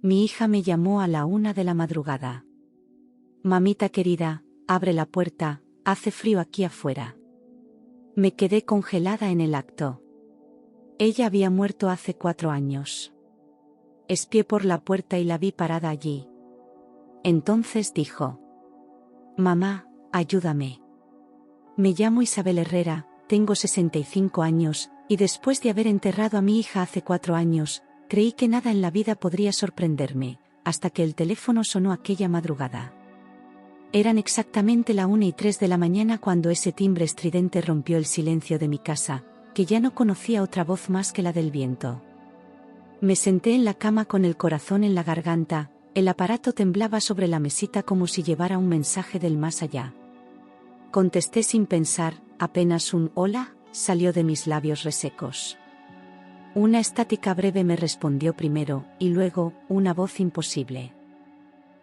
Mi hija me llamó a la 1 de la madrugada. Mamita querida, abre la puerta, hace frío aquí afuera. Me quedé congelada en el acto. Ella había muerto hace 4 años. Espié por la puerta y la vi parada allí. Entonces dijo: Mamá, ayúdame. Me llamo Isabel Herrera, tengo 65 años, y después de haber enterrado a mi hija hace 4 años, creí que nada en la vida podría sorprenderme, hasta que el teléfono sonó aquella madrugada. Eran exactamente la 1:03 de la mañana cuando ese timbre estridente rompió el silencio de mi casa, que ya no conocía otra voz más que la del viento. Me senté en la cama con el corazón en la garganta, el aparato temblaba sobre la mesita como si llevara un mensaje del más allá. Contesté sin pensar, apenas un «hola» salió de mis labios resecos. Una estática breve me respondió primero, y luego, una voz imposible.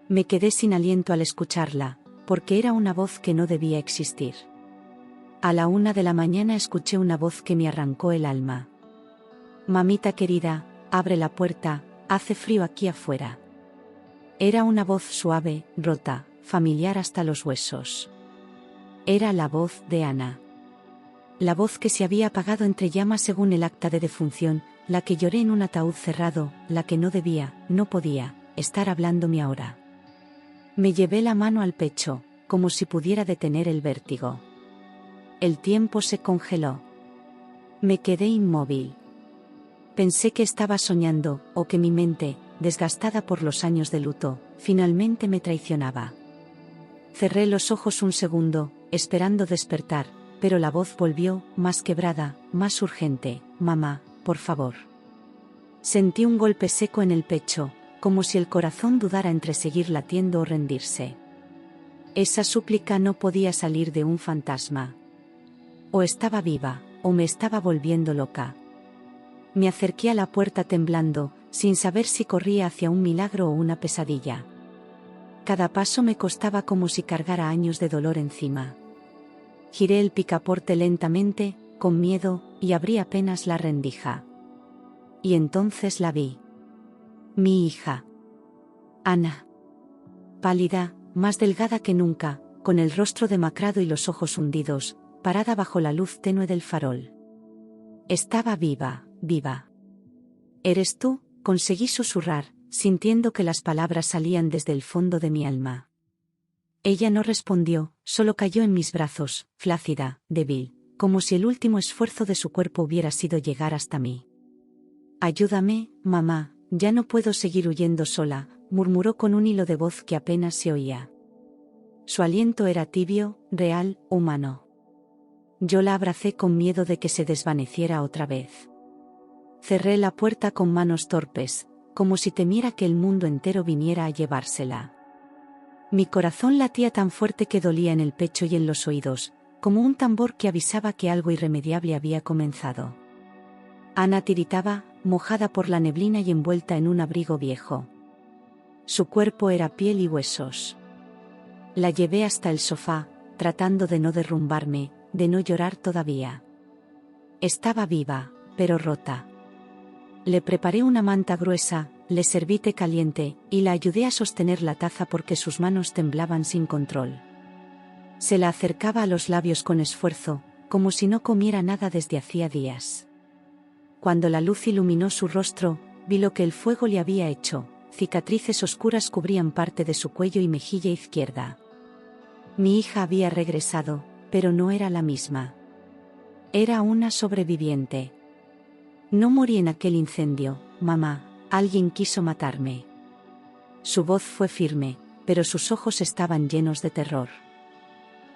Me quedé sin aliento al escucharla, porque era una voz que no debía existir. A la 1 de la mañana escuché una voz que me arrancó el alma. Mamita querida, abre la puerta, hace frío aquí afuera. Era una voz suave, rota, familiar hasta los huesos. Era la voz de Ana. La voz que se había apagado entre llamas según el acta de defunción, la que lloré en un ataúd cerrado, la que no debía, no podía, estar hablándome ahora. Me llevé la mano al pecho, como si pudiera detener el vértigo. El tiempo se congeló. Me quedé inmóvil. Pensé que estaba soñando, o que mi mente, desgastada por los años de luto, finalmente me traicionaba. Cerré los ojos un segundo, esperando despertar, pero la voz volvió, más quebrada, más urgente: mamá, por favor. Sentí un golpe seco en el pecho, como si el corazón dudara entre seguir latiendo o rendirse. Esa súplica no podía salir de un fantasma. O estaba viva, o me estaba volviendo loca. Me acerqué a la puerta temblando, sin saber si corría hacia un milagro o una pesadilla. Cada paso me costaba como si cargara años de dolor encima. Giré el picaporte lentamente, con miedo, y abrí apenas la rendija. Y entonces la vi. Mi hija. Ana. Pálida, más delgada que nunca, con el rostro demacrado y los ojos hundidos, parada bajo la luz tenue del farol. Estaba viva, viva. ¿Eres tú?, conseguí susurrar, sintiendo que las palabras salían desde el fondo de mi alma. Ella no respondió, solo cayó en mis brazos, flácida, débil, como si el último esfuerzo de su cuerpo hubiera sido llegar hasta mí. Ayúdame, mamá, ya no puedo seguir huyendo sola, murmuró con un hilo de voz que apenas se oía. Su aliento era tibio, real, humano. Yo la abracé con miedo de que se desvaneciera otra vez. Cerré la puerta con manos torpes, como si temiera que el mundo entero viniera a llevársela. Mi corazón latía tan fuerte que dolía en el pecho y en los oídos, como un tambor que avisaba que algo irremediable había comenzado. Ana tiritaba, mojada por la neblina y envuelta en un abrigo viejo. Su cuerpo era piel y huesos. La llevé hasta el sofá, tratando de no derrumbarme, de no llorar todavía. Estaba viva, pero rota. Le preparé una manta gruesa, le serví té caliente, y la ayudé a sostener la taza porque sus manos temblaban sin control. Se la acercaba a los labios con esfuerzo, como si no comiera nada desde hacía días. Cuando la luz iluminó su rostro, vi lo que el fuego le había hecho: cicatrices oscuras cubrían parte de su cuello y mejilla izquierda. Mi hija había regresado, pero no era la misma. Era una sobreviviente. No morí en aquel incendio, mamá, alguien quiso matarme. Su voz fue firme, pero sus ojos estaban llenos de terror.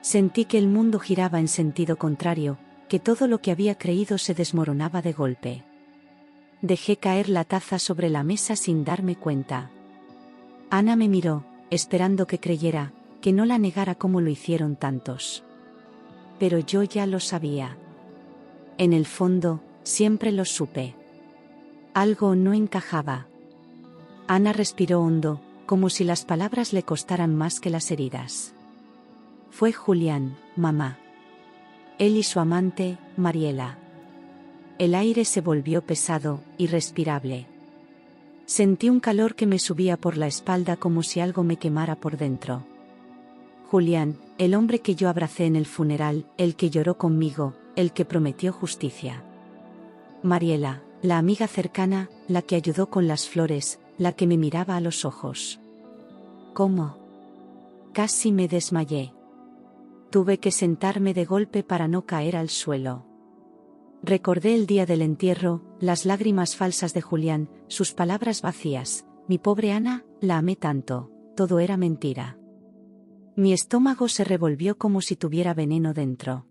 Sentí que el mundo giraba en sentido contrario, que todo lo que había creído se desmoronaba de golpe. Dejé caer la taza sobre la mesa sin darme cuenta. Ana me miró, esperando que creyera, que no la negara como lo hicieron tantos. Pero yo ya lo sabía. En el fondo, siempre lo supe. Algo no encajaba. Ana respiró hondo, como si las palabras le costaran más que las heridas. Fue Julián, mamá. Él y su amante, Mariela. El aire se volvió pesado, irrespirable. Sentí un calor que me subía por la espalda como si algo me quemara por dentro. Julián, el hombre que yo abracé en el funeral, el que lloró conmigo, el que prometió justicia. Mariela, la amiga cercana, la que ayudó con las flores, la que me miraba a los ojos. ¿Cómo? Casi me desmayé. Tuve que sentarme de golpe para no caer al suelo. Recordé el día del entierro, las lágrimas falsas de Julián, sus palabras vacías. Mi pobre Ana, la amé tanto, todo era mentira. Mi estómago se revolvió como si tuviera veneno dentro.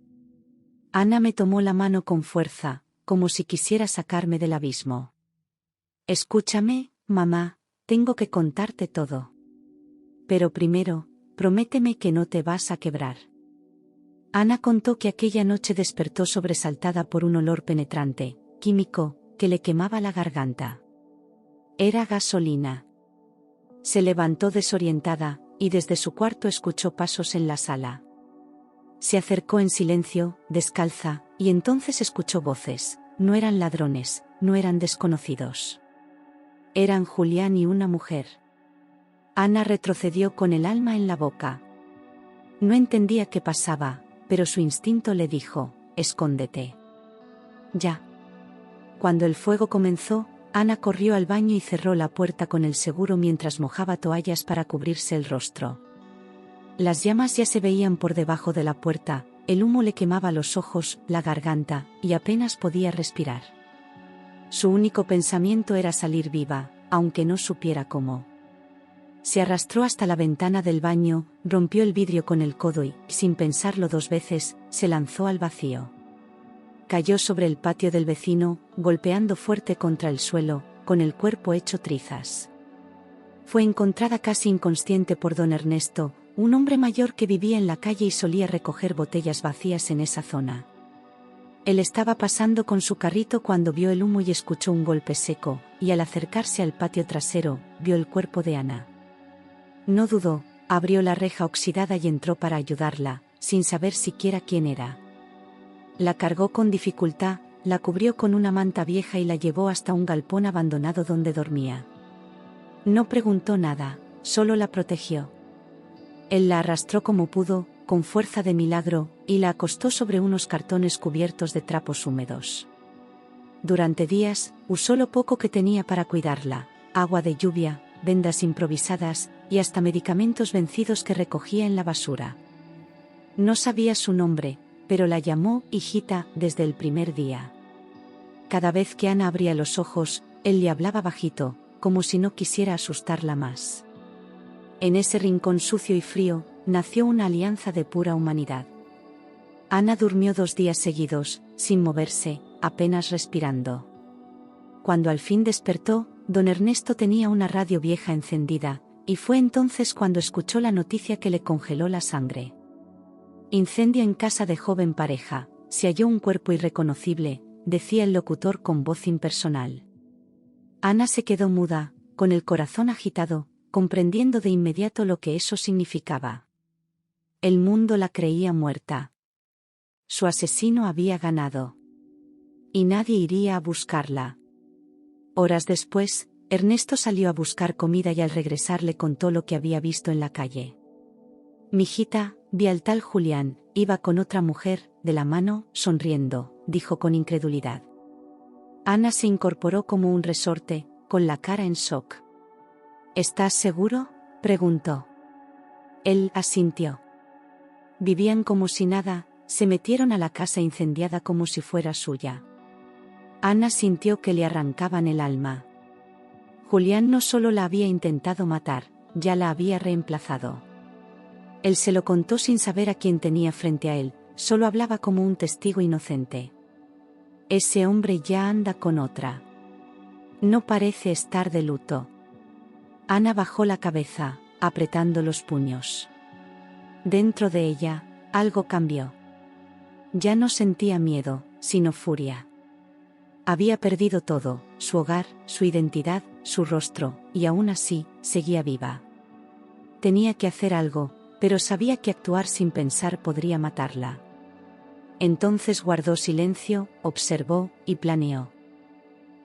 Ana me tomó la mano con fuerza, como si quisiera sacarme del abismo. Escúchame, mamá, tengo que contarte todo. Pero primero, prométeme que no te vas a quebrar. Ana contó que aquella noche despertó sobresaltada por un olor penetrante, químico, que le quemaba la garganta. Era gasolina. Se levantó desorientada, y desde su cuarto escuchó pasos en la sala. Se acercó en silencio, descalza, y entonces escuchó voces. No eran ladrones, no eran desconocidos. Eran Julián y una mujer. Ana retrocedió con el alma en la boca. No entendía qué pasaba, pero su instinto le dijo, escóndete. Ya. Cuando el fuego comenzó, Ana corrió al baño y cerró la puerta con el seguro mientras mojaba toallas para cubrirse el rostro. Las llamas ya se veían por debajo de la puerta, el humo le quemaba los ojos, la garganta, y apenas podía respirar. Su único pensamiento era salir viva, aunque no supiera cómo. Se arrastró hasta la ventana del baño, rompió el vidrio con el codo y, sin pensarlo 2 veces, se lanzó al vacío. Cayó sobre el patio del vecino, golpeando fuerte contra el suelo, con el cuerpo hecho trizas. Fue encontrada casi inconsciente por don Ernesto, un hombre mayor que vivía en la calle y solía recoger botellas vacías en esa zona. Él estaba pasando con su carrito cuando vio el humo y escuchó un golpe seco, y al acercarse al patio trasero, vio el cuerpo de Ana. No dudó, abrió la reja oxidada y entró para ayudarla, sin saber siquiera quién era. La cargó con dificultad, la cubrió con una manta vieja y la llevó hasta un galpón abandonado donde dormía. No preguntó nada, solo la protegió. Él la arrastró como pudo, con fuerza de milagro, y la acostó sobre unos cartones cubiertos de trapos húmedos. Durante días, usó lo poco que tenía para cuidarla, agua de lluvia, vendas improvisadas, y hasta medicamentos vencidos que recogía en la basura. No sabía su nombre, pero la llamó hijita desde el primer día. Cada vez que Ana abría los ojos, él le hablaba bajito, como si no quisiera asustarla más. En ese rincón sucio y frío, nació una alianza de pura humanidad. Ana durmió 2 días seguidos, sin moverse, apenas respirando. Cuando al fin despertó, don Ernesto tenía una radio vieja encendida, y fue entonces cuando escuchó la noticia que le congeló la sangre. Incendio en casa de joven pareja, se halló un cuerpo irreconocible, decía el locutor con voz impersonal. Ana se quedó muda, con el corazón agitado, comprendiendo de inmediato lo que eso significaba. El mundo la creía muerta. Su asesino había ganado. Y nadie iría a buscarla. Horas después, Ernesto salió a buscar comida y al regresar le contó lo que había visto en la calle. Mijita, vi al tal Julián, iba con otra mujer, de la mano, sonriendo, dijo con incredulidad. Ana se incorporó como un resorte, con la cara en shock. ¿Estás seguro?, preguntó. Él asintió. Vivían como si nada, se metieron a la casa incendiada como si fuera suya. Ana sintió que le arrancaban el alma. Julián no solo la había intentado matar, ya la había reemplazado. Él se lo contó sin saber a quién tenía frente a él, solo hablaba como un testigo inocente. Ese hombre ya anda con otra. No parece estar de luto. Ana bajó la cabeza, apretando los puños. Dentro de ella, algo cambió. Ya no sentía miedo, sino furia. Había perdido todo, su hogar, su identidad, su rostro, y aún así, seguía viva. Tenía que hacer algo, pero sabía que actuar sin pensar podría matarla. Entonces guardó silencio, observó, y planeó.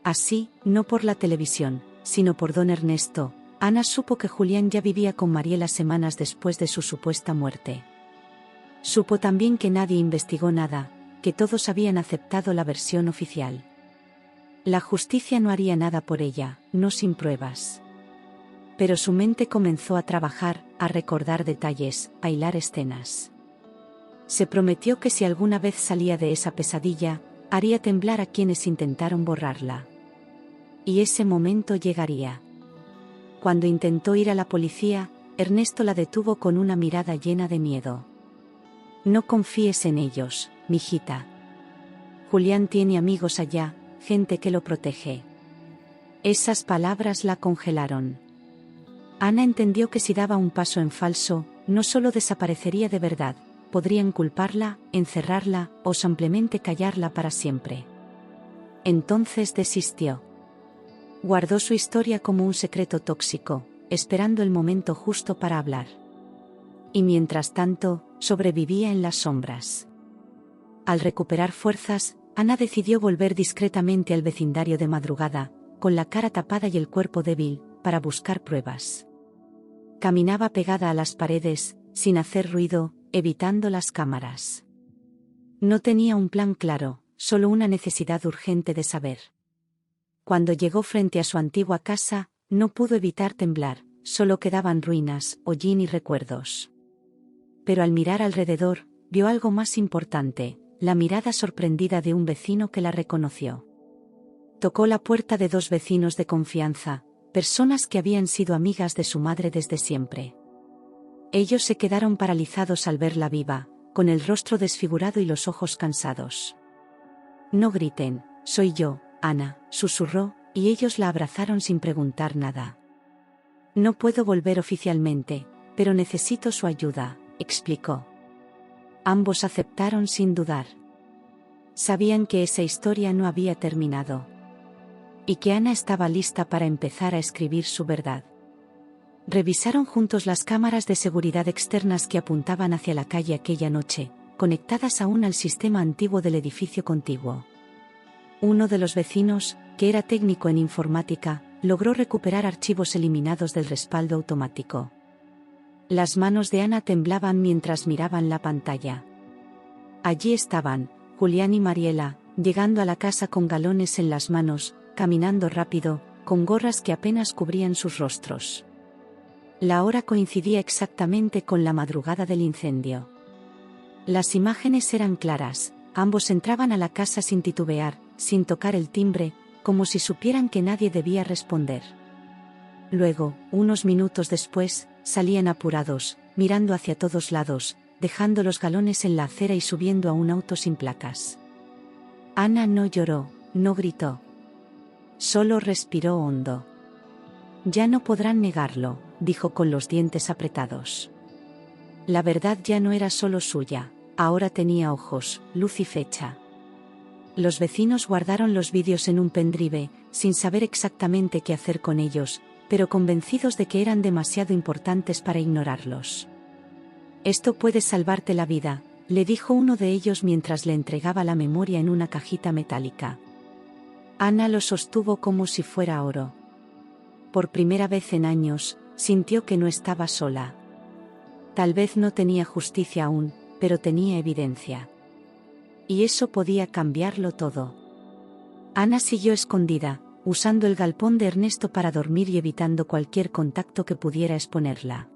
Así, no por la televisión, sino por don Ernesto, Ana supo que Julián ya vivía con Mariela semanas después de su supuesta muerte. Supo también que nadie investigó nada, que todos habían aceptado la versión oficial. La justicia no haría nada por ella, no sin pruebas. Pero su mente comenzó a trabajar, a recordar detalles, a hilar escenas. Se prometió que si alguna vez salía de esa pesadilla, haría temblar a quienes intentaron borrarla. Y ese momento llegaría. Cuando intentó ir a la policía, Ernesto la detuvo con una mirada llena de miedo. No confíes en ellos, mijita. Julián tiene amigos allá, gente que lo protege. Esas palabras la congelaron. Ana entendió que si daba un paso en falso, no solo desaparecería de verdad, podrían culparla, encerrarla o simplemente callarla para siempre. Entonces desistió. Guardó su historia como un secreto tóxico, esperando el momento justo para hablar. Y mientras tanto, sobrevivía en las sombras. Al recuperar fuerzas, Ana decidió volver discretamente al vecindario de madrugada, con la cara tapada y el cuerpo débil, para buscar pruebas. Caminaba pegada a las paredes, sin hacer ruido, evitando las cámaras. No tenía un plan claro, solo una necesidad urgente de saber. Cuando llegó frente a su antigua casa, no pudo evitar temblar, solo quedaban ruinas, hollín y recuerdos. Pero al mirar alrededor, vio algo más importante, la mirada sorprendida de un vecino que la reconoció. Tocó la puerta de dos vecinos de confianza, personas que habían sido amigas de su madre desde siempre. Ellos se quedaron paralizados al verla viva, con el rostro desfigurado y los ojos cansados. «No griten, soy yo, Ana», susurró, y ellos la abrazaron sin preguntar nada. «No puedo volver oficialmente, pero necesito su ayuda», explicó. Ambos aceptaron sin dudar. Sabían que esa historia no había terminado. Y que Ana estaba lista para empezar a escribir su verdad. Revisaron juntos las cámaras de seguridad externas que apuntaban hacia la calle aquella noche, conectadas aún al sistema antiguo del edificio contiguo. Uno de los vecinos, que era técnico en informática, logró recuperar archivos eliminados del respaldo automático. Las manos de Ana temblaban mientras miraban la pantalla. Allí estaban, Julián y Mariela, llegando a la casa con galones en las manos, caminando rápido, con gorras que apenas cubrían sus rostros. La hora coincidía exactamente con la madrugada del incendio. Las imágenes eran claras, ambos entraban a la casa sin titubear, sin tocar el timbre, como si supieran que nadie debía responder. Luego, unos minutos después, salían apurados, mirando hacia todos lados, dejando los galones en la acera y subiendo a un auto sin placas. Ana no lloró, no gritó. Solo respiró hondo. «Ya no podrán negarlo», dijo con los dientes apretados. La verdad ya no era solo suya, ahora tenía ojos, luz y fecha. Los vecinos guardaron los vídeos en un pendrive, sin saber exactamente qué hacer con ellos, pero convencidos de que eran demasiado importantes para ignorarlos. «Esto puede salvarte la vida», le dijo uno de ellos mientras le entregaba la memoria en una cajita metálica. Ana lo sostuvo como si fuera oro. Por primera vez en años, sintió que no estaba sola. Tal vez no tenía justicia aún, pero tenía evidencia. Y eso podía cambiarlo todo. Ana siguió escondida, usando el galpón de Ernesto para dormir y evitando cualquier contacto que pudiera exponerla.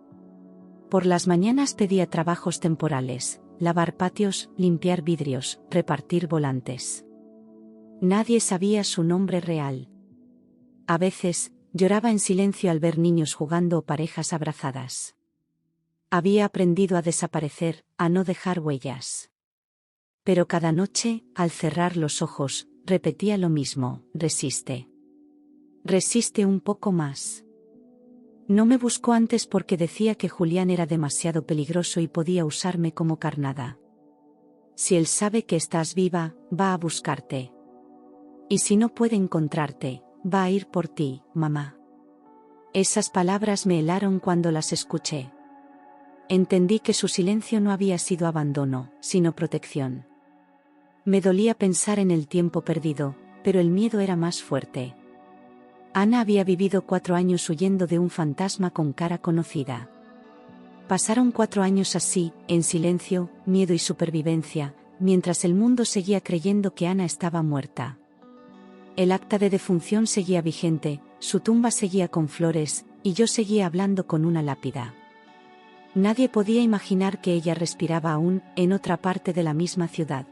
Por las mañanas pedía trabajos temporales, lavar patios, limpiar vidrios, repartir volantes. Nadie sabía su nombre real. A veces, lloraba en silencio al ver niños jugando o parejas abrazadas. Había aprendido a desaparecer, a no dejar huellas. Pero cada noche, al cerrar los ojos, repetía lo mismo: resiste. Resiste un poco más. No me buscó antes porque decía que Julián era demasiado peligroso y podía usarme como carnada. Si él sabe que estás viva, va a buscarte. Y si no puede encontrarte, va a ir por ti, mamá. Esas palabras me helaron cuando las escuché. Entendí que su silencio no había sido abandono, sino protección. Me dolía pensar en el tiempo perdido, pero el miedo era más fuerte. Ana había vivido 4 años huyendo de un fantasma con cara conocida. Pasaron 4 años así, en silencio, miedo y supervivencia, mientras el mundo seguía creyendo que Ana estaba muerta. El acta de defunción seguía vigente, su tumba seguía con flores, y yo seguía hablando con una lápida. Nadie podía imaginar que ella respiraba aún, en otra parte de la misma ciudad.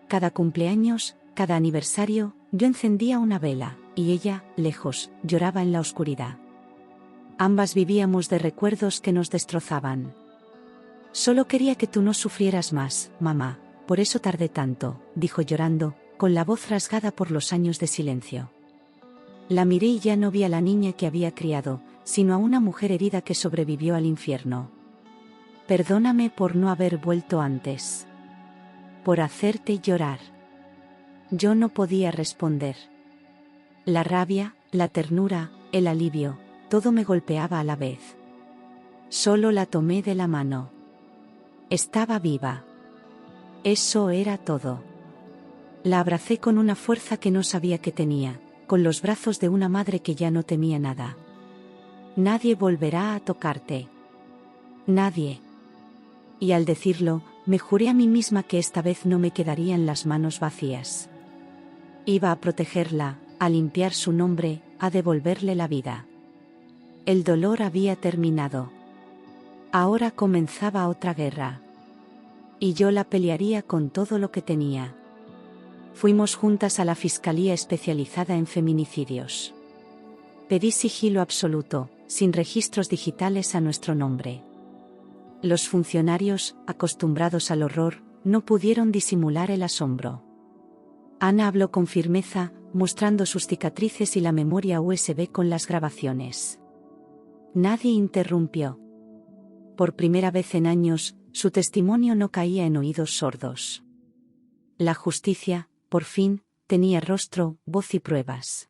Cada cumpleaños, cada aniversario, yo encendía una vela, y ella, lejos, lloraba en la oscuridad. Ambas vivíamos de recuerdos que nos destrozaban. Solo quería que tú no sufrieras más, mamá, por eso tardé tanto, dijo llorando, con la voz rasgada por los años de silencio. La miré y ya no vi a la niña que había criado, sino a una mujer herida que sobrevivió al infierno. Perdóname por no haber vuelto antes. Por hacerte llorar. Yo no podía responder. La rabia, la ternura, el alivio, todo me golpeaba a la vez. Solo la tomé de la mano. Estaba viva. Eso era todo. La abracé con una fuerza que no sabía que tenía, con los brazos de una madre que ya no temía nada. Nadie volverá a tocarte. Nadie. Y al decirlo, me juré a mí misma que esta vez no me quedarían las manos vacías. Iba a protegerla, a limpiar su nombre, a devolverle la vida. El dolor había terminado. Ahora comenzaba otra guerra. Y yo la pelearía con todo lo que tenía. Fuimos juntas a la Fiscalía especializada en feminicidios. Pedí sigilo absoluto, sin registros digitales a nuestro nombre. Los funcionarios, acostumbrados al horror, no pudieron disimular el asombro. Ana habló con firmeza, mostrando sus cicatrices y la memoria USB con las grabaciones. Nadie interrumpió. Por primera vez en años, su testimonio no caía en oídos sordos. La justicia, por fin, tenía rostro, voz y pruebas.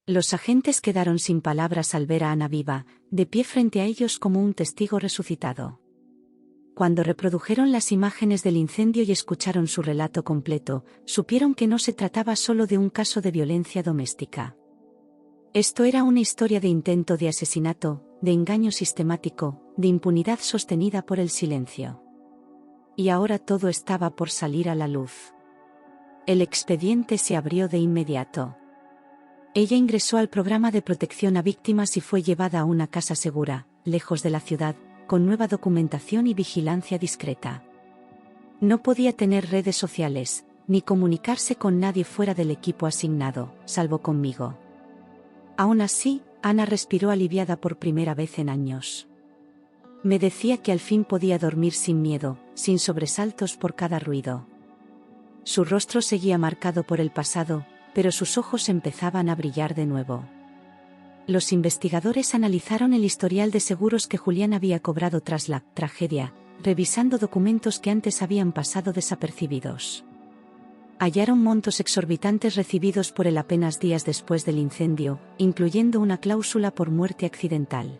Los agentes quedaron sin palabras al ver a Ana viva, de pie frente a ellos como un testigo resucitado. Cuando reprodujeron las imágenes del incendio y escucharon su relato completo, supieron que no se trataba solo de un caso de violencia doméstica. Esto era una historia de intento de asesinato, de engaño sistemático, de impunidad sostenida por el silencio. Y ahora todo estaba por salir a la luz. El expediente se abrió de inmediato. Ella ingresó al programa de protección a víctimas y fue llevada a una casa segura, lejos de la ciudad, con nueva documentación y vigilancia discreta. No podía tener redes sociales, ni comunicarse con nadie fuera del equipo asignado, salvo conmigo. Aún así, Ana respiró aliviada por primera vez en años. Me decía que al fin podía dormir sin miedo, sin sobresaltos por cada ruido. Su rostro seguía marcado por el pasado, pero sus ojos empezaban a brillar de nuevo. Los investigadores analizaron el historial de seguros que Julián había cobrado tras la tragedia, revisando documentos que antes habían pasado desapercibidos. Hallaron montos exorbitantes recibidos por él apenas días después del incendio, incluyendo una cláusula por muerte accidental.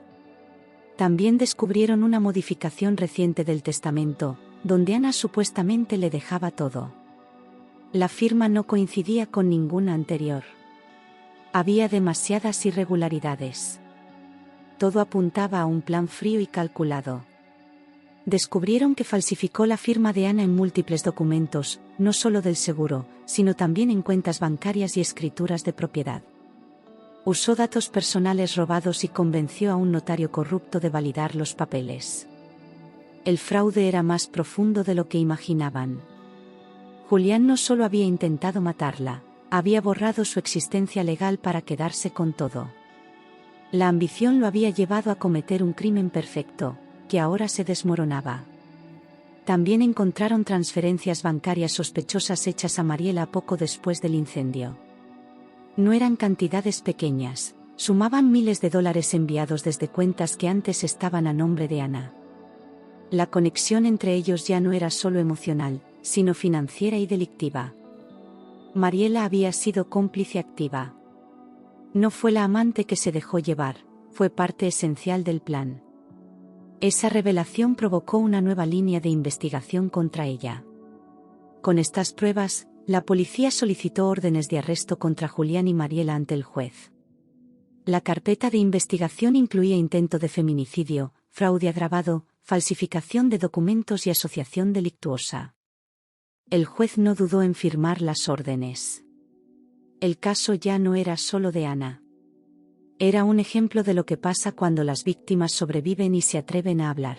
También descubrieron una modificación reciente del testamento, donde Ana supuestamente le dejaba todo. La firma no coincidía con ninguna anterior. Había demasiadas irregularidades. Todo apuntaba a un plan frío y calculado. Descubrieron que falsificó la firma de Ana en múltiples documentos, no solo del seguro, sino también en cuentas bancarias y escrituras de propiedad. Usó datos personales robados y convenció a un notario corrupto de validar los papeles. El fraude era más profundo de lo que imaginaban. Julián no solo había intentado matarla, había borrado su existencia legal para quedarse con todo. La ambición lo había llevado a cometer un crimen perfecto, que ahora se desmoronaba. También encontraron transferencias bancarias sospechosas hechas a Mariela poco después del incendio. No eran cantidades pequeñas, sumaban miles de dólares enviados desde cuentas que antes estaban a nombre de Ana. La conexión entre ellos ya no era solo emocional, sino financiera y delictiva. Mariela había sido cómplice activa. No fue la amante que se dejó llevar, fue parte esencial del plan. Esa revelación provocó una nueva línea de investigación contra ella. Con estas pruebas, la policía solicitó órdenes de arresto contra Julián y Mariela ante el juez. La carpeta de investigación incluía intento de feminicidio, fraude agravado, falsificación de documentos y asociación delictuosa. El juez no dudó en firmar las órdenes. El caso ya no era solo de Ana. Era un ejemplo de lo que pasa cuando las víctimas sobreviven y se atreven a hablar.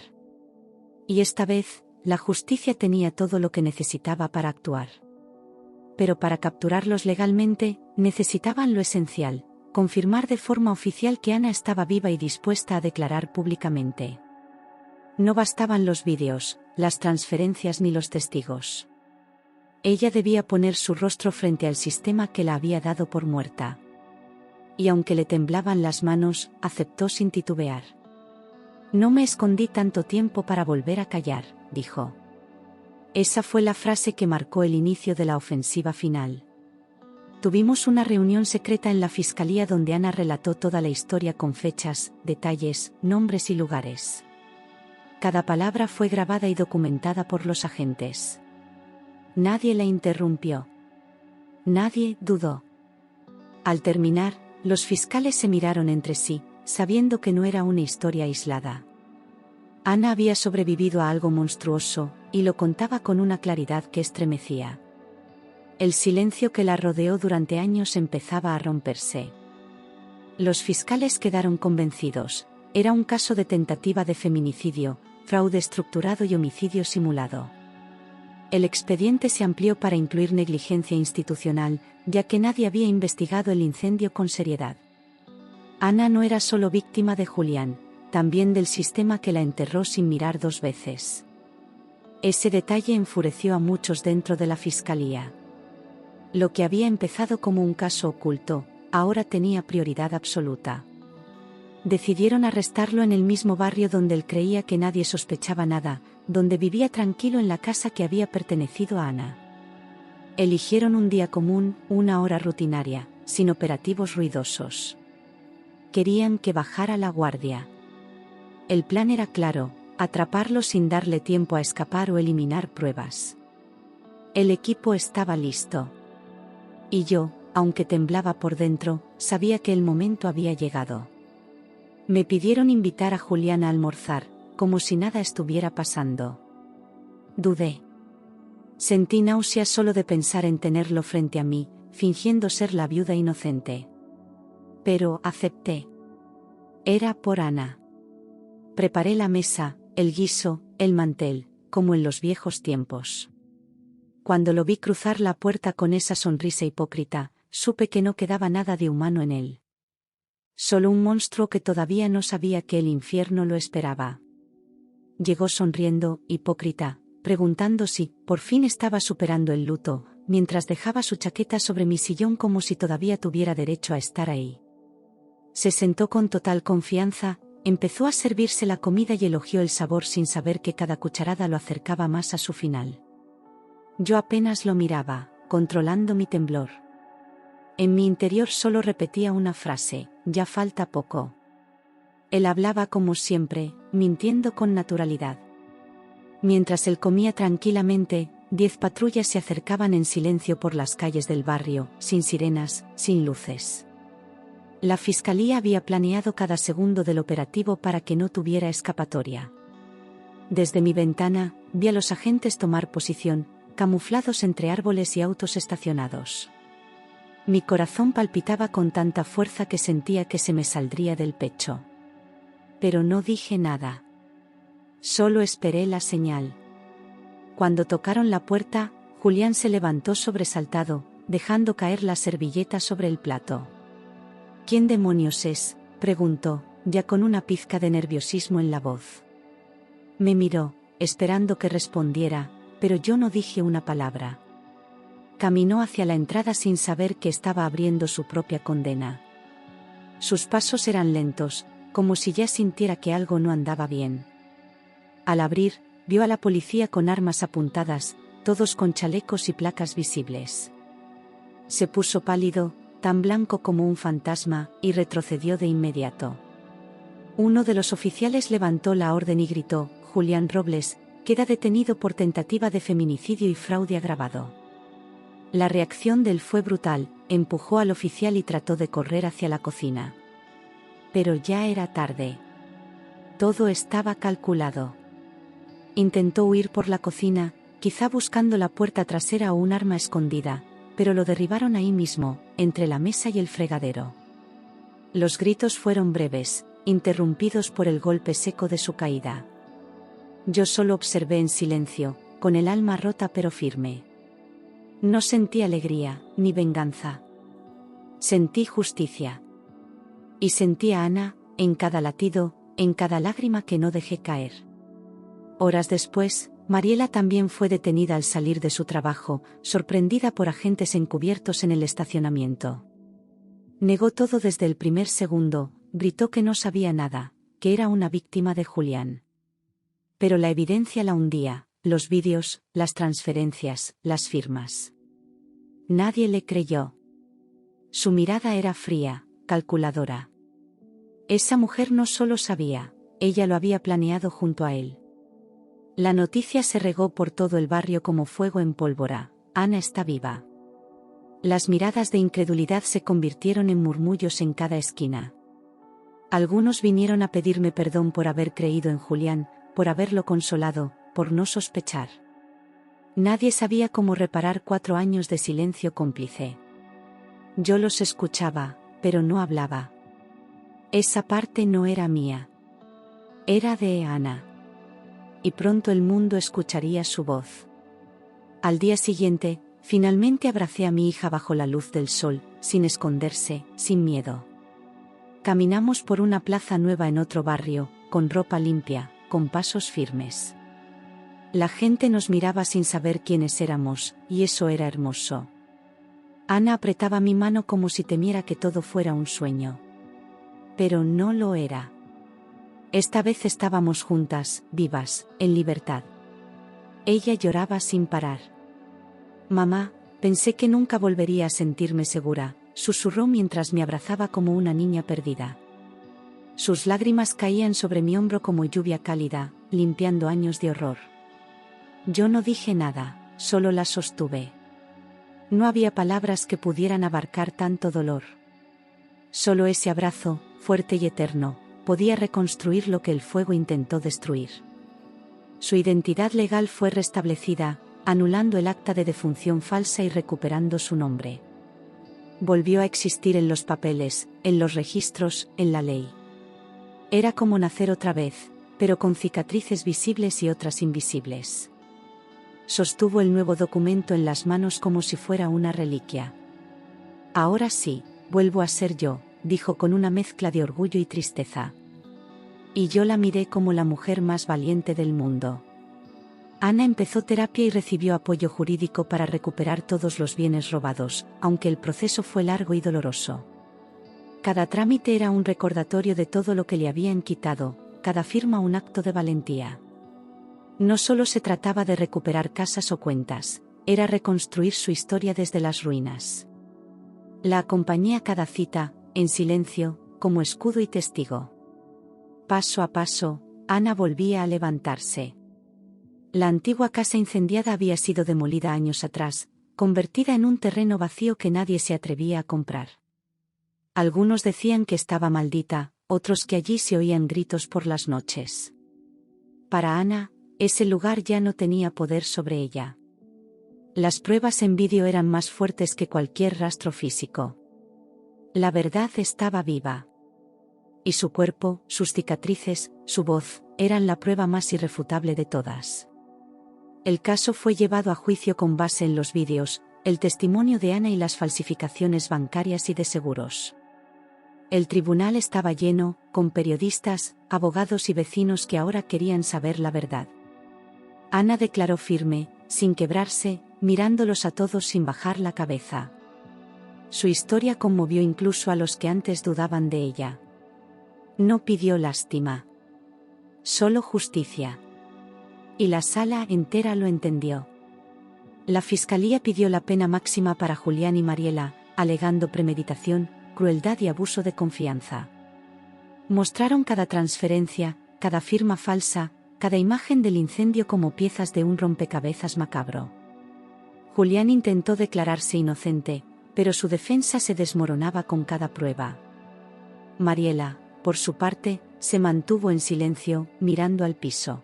Y esta vez, la justicia tenía todo lo que necesitaba para actuar. Pero para capturarlos legalmente, necesitaban lo esencial: confirmar de forma oficial que Ana estaba viva y dispuesta a declarar públicamente. No bastaban los vídeos, las transferencias ni los testigos. Ella debía poner su rostro frente al sistema que la había dado por muerta. Y aunque le temblaban las manos, aceptó sin titubear. «No me escondí tanto tiempo para volver a callar», dijo. Esa fue la frase que marcó el inicio de la ofensiva final. Tuvimos una reunión secreta en la fiscalía donde Ana relató toda la historia con fechas, detalles, nombres y lugares. Cada palabra fue grabada y documentada por los agentes. Nadie la interrumpió. Nadie dudó. Al terminar, los fiscales se miraron entre sí, sabiendo que no era una historia aislada. Ana había sobrevivido a algo monstruoso, y lo contaba con una claridad que estremecía. El silencio que la rodeó durante años empezaba a romperse. Los fiscales quedaron convencidos: era un caso de tentativa de feminicidio, fraude estructurado y homicidio simulado. El expediente se amplió para incluir negligencia institucional, ya que nadie había investigado el incendio con seriedad. Ana no era solo víctima de Julián, también del sistema que la enterró sin mirar dos veces. Ese detalle enfureció a muchos dentro de la fiscalía. Lo que había empezado como un caso oculto, ahora tenía prioridad absoluta. Decidieron arrestarlo en el mismo barrio donde él creía que nadie sospechaba nada, donde vivía tranquilo en la casa que había pertenecido a Ana. Eligieron un día común, una hora rutinaria, sin operativos ruidosos. Querían que bajara la guardia. El plan era claro: atraparlo sin darle tiempo a escapar o eliminar pruebas. El equipo estaba listo. Y yo, aunque temblaba por dentro, sabía que el momento había llegado. Me pidieron invitar a Julián a almorzar, como si nada estuviera pasando. Dudé. Sentí náuseas solo de pensar en tenerlo frente a mí, fingiendo ser la viuda inocente. Pero acepté. Era por Ana. Preparé la mesa, el guiso, el mantel, como en los viejos tiempos. Cuando lo vi cruzar la puerta con esa sonrisa hipócrita, supe que no quedaba nada de humano en él. Solo un monstruo que todavía no sabía que el infierno lo esperaba. Llegó sonriendo, hipócrita, preguntando si, por fin, estaba superando el luto, mientras dejaba su chaqueta sobre mi sillón como si todavía tuviera derecho a estar ahí. Se sentó con total confianza, empezó a servirse la comida y elogió el sabor sin saber que cada cucharada lo acercaba más a su final. Yo apenas lo miraba, controlando mi temblor. En mi interior solo repetía una frase: ya falta poco. Él hablaba como siempre, mintiendo con naturalidad. Mientras él comía tranquilamente, 10 patrullas se acercaban en silencio por las calles del barrio, sin sirenas, sin luces. La fiscalía había planeado cada segundo del operativo para que no tuviera escapatoria. Desde mi ventana, vi a los agentes tomar posición, camuflados entre árboles y autos estacionados. Mi corazón palpitaba con tanta fuerza que sentía que se me saldría del pecho. Pero no dije nada. Solo esperé la señal. Cuando tocaron la puerta, Julián se levantó sobresaltado, dejando caer la servilleta sobre el plato. «¿Quién demonios es?», preguntó, ya con una pizca de nerviosismo en la voz. Me miró, esperando que respondiera, pero yo no dije una palabra. Caminó hacia la entrada sin saber que estaba abriendo su propia condena. Sus pasos eran lentos, como si ya sintiera que algo no andaba bien. Al abrir, vio a la policía con armas apuntadas, todos con chalecos y placas visibles. Se puso pálido, tan blanco como un fantasma, y retrocedió de inmediato. Uno de los oficiales levantó la orden y gritó: «Julián Robles, queda detenido por tentativa de feminicidio y fraude agravado». La reacción de él fue brutal: empujó al oficial y trató de correr hacia la cocina. Pero ya era tarde. Todo estaba calculado. Intentó huir por la cocina, quizá buscando la puerta trasera o un arma escondida, pero lo derribaron ahí mismo, entre la mesa y el fregadero. Los gritos fueron breves, interrumpidos por el golpe seco de su caída. Yo solo observé en silencio, con el alma rota pero firme. No sentí alegría, ni venganza. Sentí justicia. Y sentí a Ana, en cada latido, en cada lágrima que no dejé caer. Horas después, Mariela también fue detenida al salir de su trabajo, sorprendida por agentes encubiertos en el estacionamiento. Negó todo desde el primer segundo, gritó que no sabía nada, que era una víctima de Julián. Pero la evidencia la hundía, los vídeos, las transferencias, las firmas. Nadie le creyó. Su mirada era fría, calculadora. Esa mujer no solo sabía, ella lo había planeado junto a él. La noticia se regó por todo el barrio como fuego en pólvora: Ana está viva. Las miradas de incredulidad se convirtieron en murmullos en cada esquina. Algunos vinieron a pedirme perdón por haber creído en Julián, por haberlo consolado, por no sospechar. Nadie sabía cómo reparar 4 años de silencio cómplice. Yo los escuchaba, pero no hablaba. Esa parte no era mía. Era de Ana. Y pronto el mundo escucharía su voz. Al día siguiente, finalmente abracé a mi hija bajo la luz del sol, sin esconderse, sin miedo. Caminamos por una plaza nueva en otro barrio, con ropa limpia, con pasos firmes. La gente nos miraba sin saber quiénes éramos, y eso era hermoso. Ana apretaba mi mano como si temiera que todo fuera un sueño. Pero no lo era. Esta vez estábamos juntas, vivas, en libertad. Ella lloraba sin parar. «Mamá, pensé que nunca volvería a sentirme segura», susurró mientras me abrazaba como una niña perdida. Sus lágrimas caían sobre mi hombro como lluvia cálida, limpiando años de horror. Yo no dije nada, solo la sostuve. No había palabras que pudieran abarcar tanto dolor. Solo ese abrazo, fuerte y eterno, podía reconstruir lo que el fuego intentó destruir. Su identidad legal fue restablecida, anulando el acta de defunción falsa y recuperando su nombre. Volvió a existir en los papeles, en los registros, en la ley. Era como nacer otra vez, pero con cicatrices visibles y otras invisibles. Sostuvo el nuevo documento en las manos como si fuera una reliquia. «Ahora sí, vuelvo a ser yo», dijo con una mezcla de orgullo y tristeza. Y yo la miré como la mujer más valiente del mundo. Ana empezó terapia y recibió apoyo jurídico para recuperar todos los bienes robados, aunque el proceso fue largo y doloroso. Cada trámite era un recordatorio de todo lo que le habían quitado, cada firma un acto de valentía. No solo se trataba de recuperar casas o cuentas, era reconstruir su historia desde las ruinas. La acompañé a cada cita, en silencio, como escudo y testigo. Paso a paso, Ana volvía a levantarse. La antigua casa incendiada había sido demolida años atrás, convertida en un terreno vacío que nadie se atrevía a comprar. Algunos decían que estaba maldita, otros que allí se oían gritos por las noches. Para Ana, ese lugar ya no tenía poder sobre ella. Las pruebas en vídeo eran más fuertes que cualquier rastro físico. La verdad estaba viva. Y su cuerpo, sus cicatrices, su voz, eran la prueba más irrefutable de todas. El caso fue llevado a juicio con base en los vídeos, el testimonio de Ana y las falsificaciones bancarias y de seguros. El tribunal estaba lleno, con periodistas, abogados y vecinos que ahora querían saber la verdad. Ana declaró firme, sin quebrarse, mirándolos a todos sin bajar la cabeza. Su historia conmovió incluso a los que antes dudaban de ella. No pidió lástima. Solo justicia. Y la sala entera lo entendió. La fiscalía pidió la pena máxima para Julián y Mariela, alegando premeditación, crueldad y abuso de confianza. Mostraron cada transferencia, cada firma falsa, cada imagen del incendio como piezas de un rompecabezas macabro. Julián intentó declararse inocente, pero su defensa se desmoronaba con cada prueba. Mariela, Por su parte, se mantuvo en silencio, mirando al piso.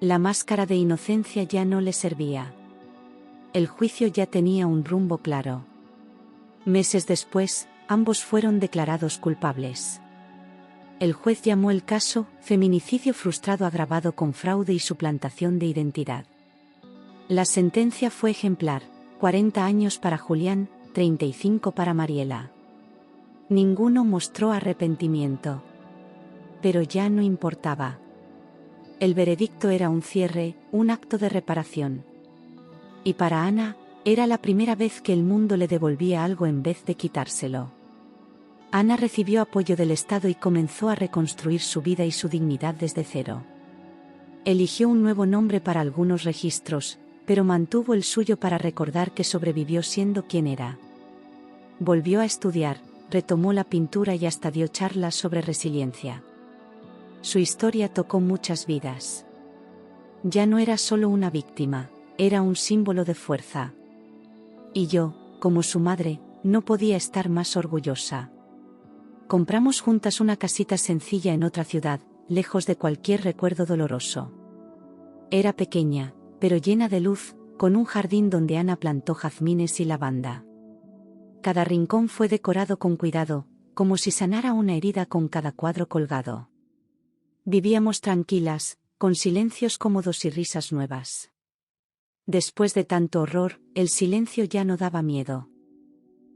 La máscara de inocencia ya no le servía. El juicio ya tenía un rumbo claro. Meses después, ambos fueron declarados culpables. El juez llamó el caso feminicidio frustrado agravado con fraude y suplantación de identidad. La sentencia fue ejemplar: 40 años para Julián, 35 para Mariela. Ninguno mostró arrepentimiento. Pero ya no importaba. El veredicto era un cierre, un acto de reparación. Y para Ana, era la primera vez que el mundo le devolvía algo en vez de quitárselo. Ana recibió apoyo del Estado y comenzó a reconstruir su vida y su dignidad desde cero. Eligió un nuevo nombre para algunos registros, pero mantuvo el suyo para recordar que sobrevivió siendo quien era. Volvió a estudiar, retomó la pintura y hasta dio charlas sobre resiliencia. Su historia tocó muchas vidas. Ya no era solo una víctima, era un símbolo de fuerza. Y yo, como su madre, no podía estar más orgullosa. Compramos juntas una casita sencilla en otra ciudad, lejos de cualquier recuerdo doloroso. Era pequeña, pero llena de luz, con un jardín donde Ana plantó jazmines y lavanda. Cada rincón fue decorado con cuidado, como si sanara una herida con cada cuadro colgado. Vivíamos tranquilas, con silencios cómodos y risas nuevas. Después de tanto horror, el silencio ya no daba miedo.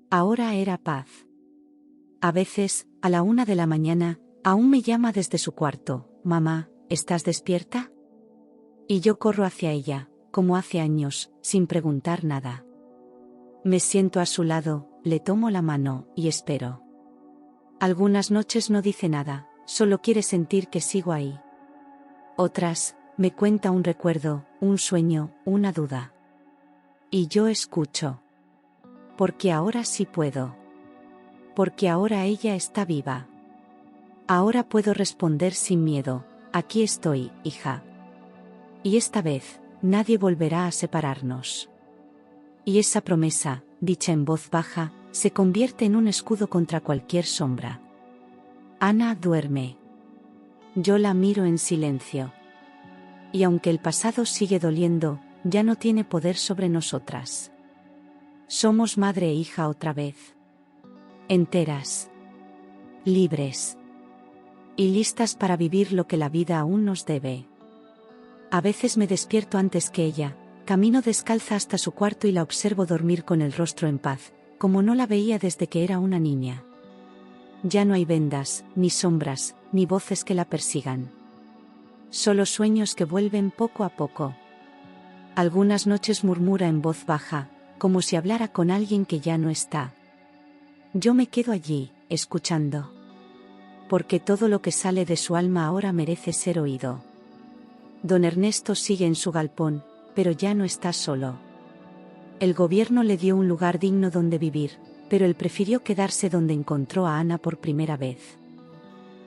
Ahora era paz. A veces, a la 1 de la mañana, aún me llama desde su cuarto: «Mamá, ¿estás despierta?». Y yo corro hacia ella, como hace años, sin preguntar nada. Me siento a su lado, le tomo la mano, y espero. Algunas noches no dice nada, solo quiere sentir que sigo ahí. Otras, me cuenta un recuerdo, un sueño, una duda. Y yo escucho. Porque ahora sí puedo. Porque ahora ella está viva. Ahora puedo responder sin miedo: «Aquí estoy, hija». Y esta vez, nadie volverá a separarnos. Y esa promesa, dicha en voz baja, se convierte en un escudo contra cualquier sombra. Ana duerme. Yo la miro en silencio. Y aunque el pasado sigue doliendo, ya no tiene poder sobre nosotras. Somos madre e hija otra vez. Enteras. Libres. Y listas para vivir lo que la vida aún nos debe. A veces me despierto antes que ella, camino descalza hasta su cuarto y la observo dormir con el rostro en paz, como no la veía desde que era una niña. Ya no hay vendas, ni sombras, ni voces que la persigan. Solo sueños que vuelven poco a poco. Algunas noches murmura en voz baja, como si hablara con alguien que ya no está. Yo me quedo allí, escuchando. Porque todo lo que sale de su alma ahora merece ser oído. Don Ernesto sigue en su galpón, pero ya no está solo. El gobierno le dio un lugar digno donde vivir, pero él prefirió quedarse donde encontró a Ana por primera vez.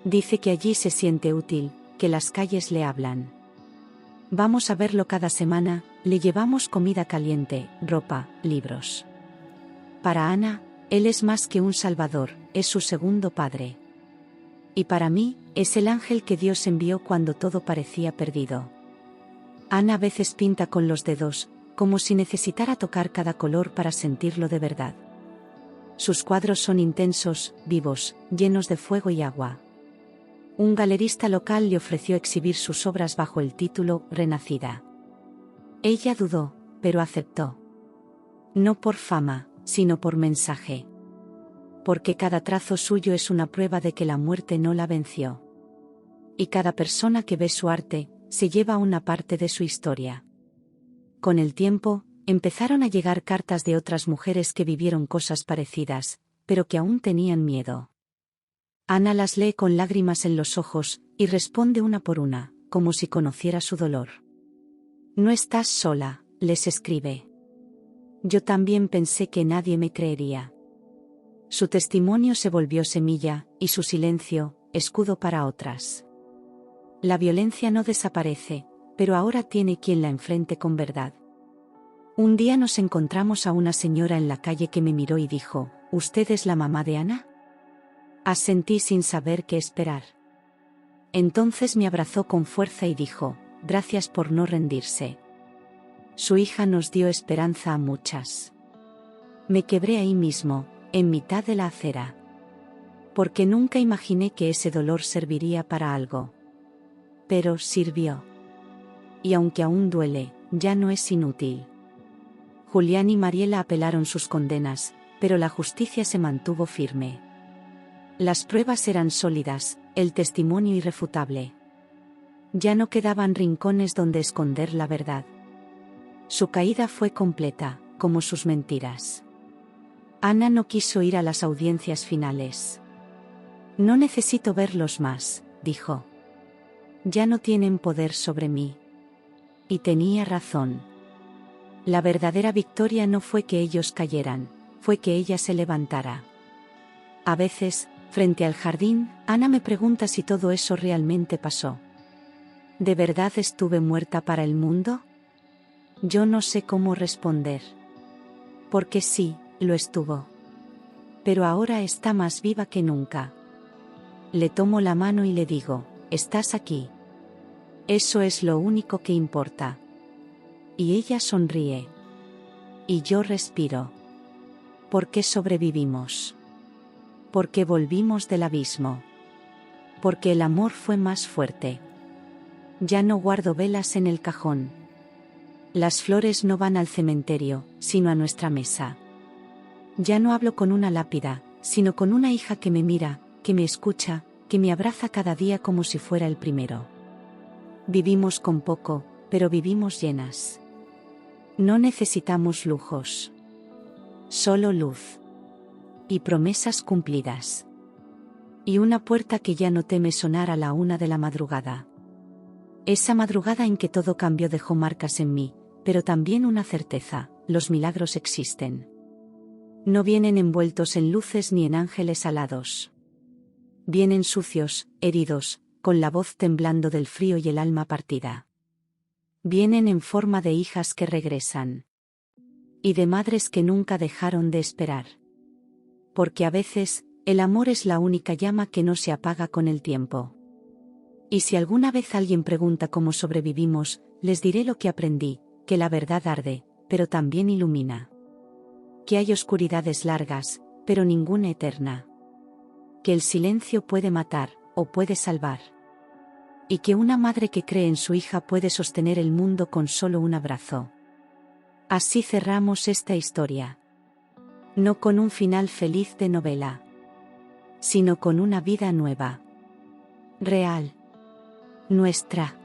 Dice que allí se siente útil, que las calles le hablan. Vamos a verlo cada semana, le llevamos comida caliente, ropa, libros. Para Ana, él es más que un salvador, es su segundo padre. Y para mí, es el ángel que Dios envió cuando todo parecía perdido. Ana a veces pinta con los dedos, como si necesitara tocar cada color para sentirlo de verdad. Sus cuadros son intensos, vivos, llenos de fuego y agua. Un galerista local le ofreció exhibir sus obras bajo el título «Renacida». Ella dudó, pero aceptó. No por fama, sino por mensaje. Porque cada trazo suyo es una prueba de que la muerte no la venció. Y cada persona que ve su arte, se lleva una parte de su historia. Con el tiempo, empezaron a llegar cartas de otras mujeres que vivieron cosas parecidas, pero que aún tenían miedo. Ana las lee con lágrimas en los ojos, y responde una por una, como si conociera su dolor. «No estás sola», les escribe. «Yo también pensé que nadie me creería». Su testimonio se volvió semilla, y su silencio, escudo para otras. La violencia no desaparece, pero ahora tiene quien la enfrente con verdad. Un día nos encontramos a una señora en la calle que me miró y dijo: «¿Usted es la mamá de Ana?». Asentí sin saber qué esperar. Entonces me abrazó con fuerza y dijo, gracias por no rendirse. Su hija nos dio esperanza a muchas. Me quebré ahí mismo, en mitad de la acera. Porque nunca imaginé que ese dolor serviría para algo. Pero sirvió. Y aunque aún duele, ya no es inútil. Julián y Mariela apelaron sus condenas, pero la justicia se mantuvo firme. Las pruebas eran sólidas, el testimonio irrefutable. Ya no quedaban rincones donde esconder la verdad. Su caída fue completa, como sus mentiras. Ana no quiso ir a las audiencias finales. No necesito verlos más, dijo. Ya no tienen poder sobre mí. Y tenía razón. La verdadera victoria no fue que ellos cayeran, fue que ella se levantara. A veces, frente al jardín, Ana me pregunta si todo eso realmente pasó. ¿De verdad estuve muerta para el mundo? Yo no sé cómo responder. Porque sí, lo estuvo. Pero ahora está más viva que nunca. Le tomo la mano y le digo, estás aquí. Eso es lo único que importa. Y ella sonríe. Y yo respiro. ¿Por qué sobrevivimos? Porque volvimos del abismo. Porque el amor fue más fuerte. Ya no guardo velas en el cajón. Las flores no van al cementerio, sino a nuestra mesa. Ya no hablo con una lápida, sino con una hija que me mira, que me escucha, que me abraza cada día como si fuera el primero. Vivimos con poco, pero vivimos llenas. No necesitamos lujos. Solo luz. Y promesas cumplidas. Y una puerta que ya no teme sonar a la 1 de la madrugada. Esa madrugada en que todo cambió dejó marcas en mí, pero también una certeza, los milagros existen. No vienen envueltos en luces ni en ángeles alados. Vienen sucios, heridos, con la voz temblando del frío y el alma partida. Vienen en forma de hijas que regresan. Y de madres que nunca dejaron de esperar. Porque a veces, el amor es la única llama que no se apaga con el tiempo. Y si alguna vez alguien pregunta cómo sobrevivimos, les diré lo que aprendí, que la verdad arde, pero también ilumina. Que hay oscuridades largas, pero ninguna eterna. Que el silencio puede matar, o puede salvar. Y que una madre que cree en su hija puede sostener el mundo con solo un abrazo. Así cerramos esta historia. No con un final feliz de novela, sino con una vida nueva. Real. Nuestra.